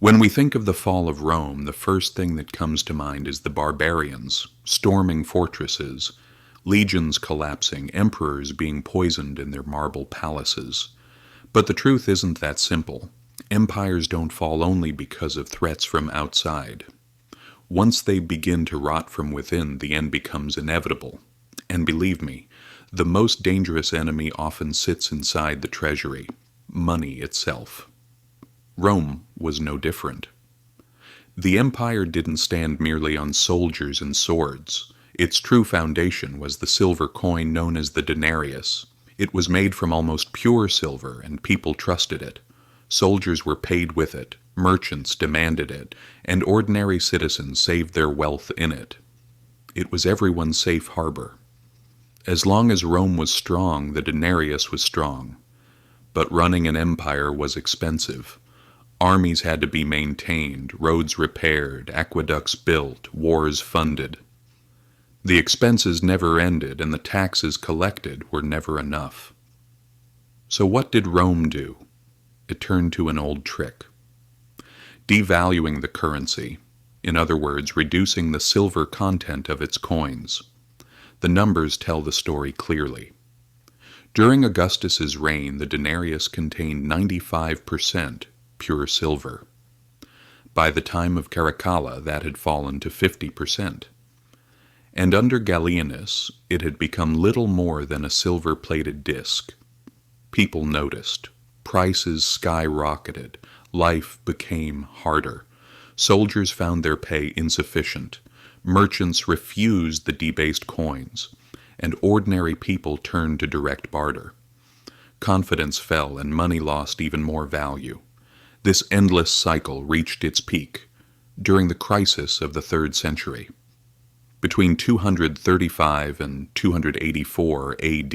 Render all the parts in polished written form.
When we think of the fall of Rome, the first thing that comes to mind is the barbarians storming fortresses, legions collapsing, emperors being poisoned in their marble palaces. But the truth isn't that simple. Empires don't fall only because of threats from outside. Once they begin to rot from within, the end becomes inevitable. And believe me, the most dangerous enemy often sits inside the treasury, money itself. Rome was no different. The empire didn't stand merely on soldiers and swords. Its true foundation was the silver coin known as the denarius. It was made from almost pure silver, and people trusted it. Soldiers were paid with it, merchants demanded it, and ordinary citizens saved their wealth in it. It was everyone's safe harbor. As long as Rome was strong, the denarius was strong. But running an empire was expensive. Armies had to be maintained, roads repaired, aqueducts built, wars funded. The expenses never ended, and the taxes collected were never enough. So what did Rome do? It turned to an old trick. Devaluing the currency, in other words, reducing the silver content of its coins. The numbers tell the story clearly. During Augustus's reign, the denarius contained 95% pure silver. By the time of Caracalla, that had fallen to 50%. And under Gallienus, it had become little more than a silver-plated disc. People noticed. Prices skyrocketed. Life became harder. Soldiers found their pay insufficient. Merchants refused the debased coins, and ordinary people turned to direct barter. Confidence fell, and money lost even more value. This endless cycle reached its peak during the crisis of the 3rd century. Between 235 and 284 AD,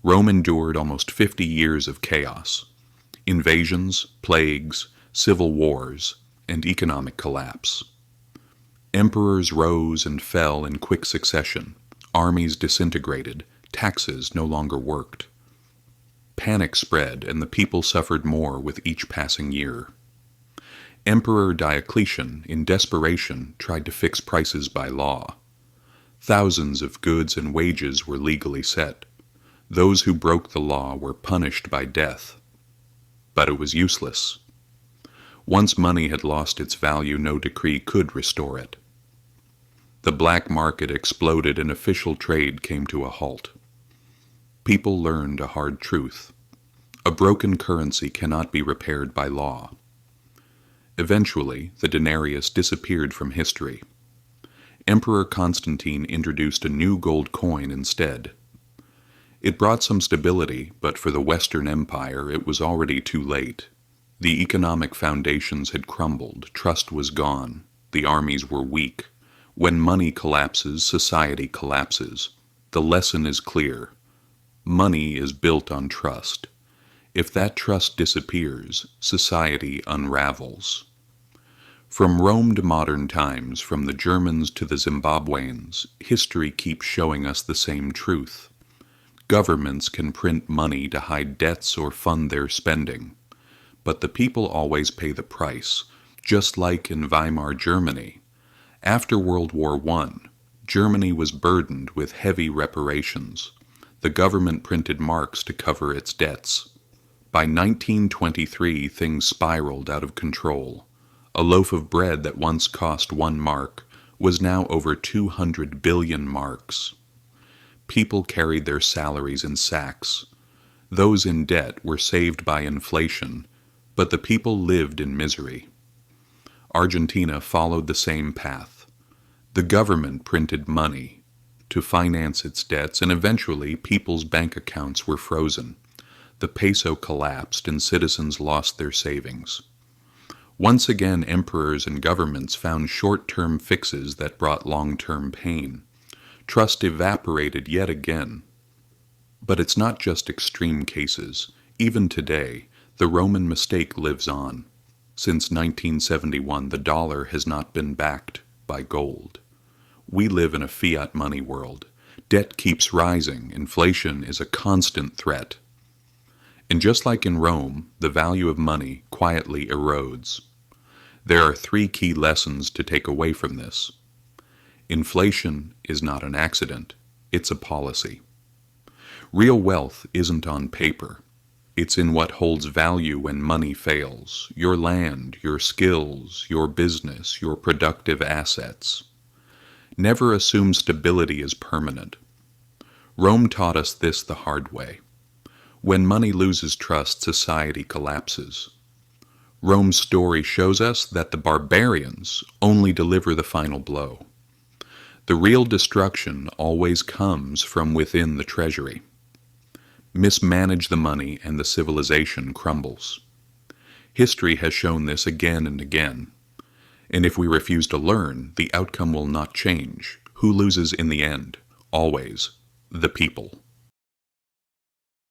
Rome endured almost 50 years of chaos, invasions, plagues, civil wars, and economic collapse. Emperors rose and fell in quick succession, armies disintegrated, taxes no longer worked. Panic spread, and the people suffered more with each passing year. Emperor Diocletian, in desperation, tried to fix prices by law. Thousands of goods and wages were legally set. Those who broke the law were punished by death. But it was useless. Once money had lost its value, no decree could restore it. The black market exploded and official trade came to a halt. People learned a hard truth. A broken currency cannot be repaired by law. Eventually, the denarius disappeared from history. Emperor Constantine introduced a new gold coin instead. It brought some stability, but for the Western Empire it was already too late. The economic foundations had crumbled, trust was gone, the armies were weak. When money collapses, society collapses. The lesson is clear. Money is built on trust. If that trust disappears, society unravels. From Rome to modern times, from the Germans to the Zimbabweans, history keeps showing us the same truth. Governments can print money to hide debts or fund their spending. But the people always pay the price, just like in Weimar Germany. After World War I, Germany was burdened with heavy reparations. The government printed marks to cover its debts. By 1923, things spiraled out of control. A loaf of bread that once cost 1 mark was now over 200 billion marks. People carried their salaries in sacks. Those in debt were saved by inflation, but the people lived in misery. Argentina followed the same path. The government printed money to finance its debts, and eventually people's bank accounts were frozen. The peso collapsed and citizens lost their savings. Once again, emperors and governments found short-term fixes that brought long-term pain. Trust evaporated yet again. But it's not just extreme cases. Even today, the Roman mistake lives on. Since 1971, the dollar has not been backed by gold. We live in a fiat money world. Debt keeps rising. Inflation is a constant threat. And just like in Rome, the value of money quietly erodes. There are three key lessons to take away from this. Inflation is not an accident, it's a policy. Real wealth isn't on paper. It's in what holds value when money fails: your land, your skills, your business, your productive assets. Never assume stability is permanent. Rome taught us this the hard way. When money loses trust, society collapses. Rome's story shows us that the barbarians only deliver the final blow. The real destruction always comes from within the treasury. Mismanage the money and the civilization crumbles. History has shown this again and again. And if we refuse to learn, the outcome will not change. Who loses in the end? Always the people.